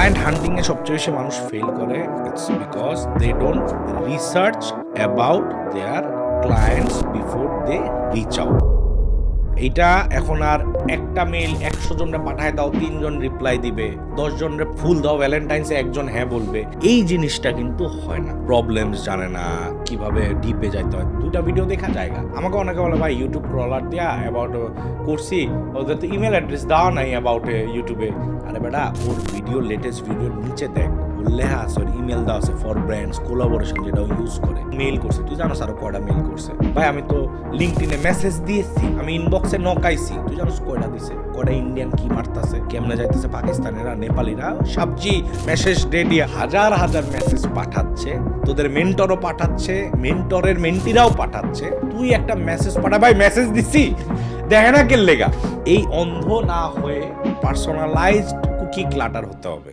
Client হান্টিং এ সবচেয়ে বেশি মানুষ ফেল করে, it's because they don't research about their clients before they reach out. এইটা এখন আর একটা মেইল 100 জনরে পাঠায় দাও 3 জন রিপ্লাই দিবে, 10 জনরে ফুল দাও ভ্যালেন্টাইন্সে 1 জন হ্যাঁ বলবে, এই জিনিসটা কিন্তু হয় না। প্রবলেমস জানে না, কিভাবে ডিপে যাইতে হয়। 2টা ভিডিও দেখা জায়গা। আমাকে অনেকে বলে ভাই ইউটিউব ক্রলার দিয়া অ্যাবাউট করছি, ওদের তো ইমেল অ্যাড্রেস দেওয়া নাই অ্যাবাউট ইউটিউবে। আরে বেটা, ওর ভিডিও লেটেস্ট ভিডিওর নিচে দেখ, লেখা আছে ওর ইমেল দেওয়া আছে ফর ব্র্যান্ডস কোলাবোরেশন, যেটা ইউজ করে মেইল করছে। তুই জানোস আরো কয়টা মেইল করছে? ভাই আমি তো লিঙ্কডইনে মেসেজ দিয়েছি, আমি ইনবক্সে নকাইছি, তুই জানোস কয়টা দিছে? কয়টা ইন্ডিয়ান কি মারতাছে, কেমনে যাইতেছে পাকিস্তানিরা, নেপালিরা, সবজি মেসেজ ডে দিয়ে হাজার হাজার মেসেজ পাঠাচ্ছে, তোদের মেন্টরও পাঠাচ্ছে, মেন্টরের মেন্টিরাও পাঠাচ্ছে। তুই একটা মেসেজ পাঠা, ভাই মেসেজ দিছি দেখে না কেন লেগা। এই অন্ধ না হয়ে পার্সোনালাইজড কুকি ক্লাটার হতে হবে।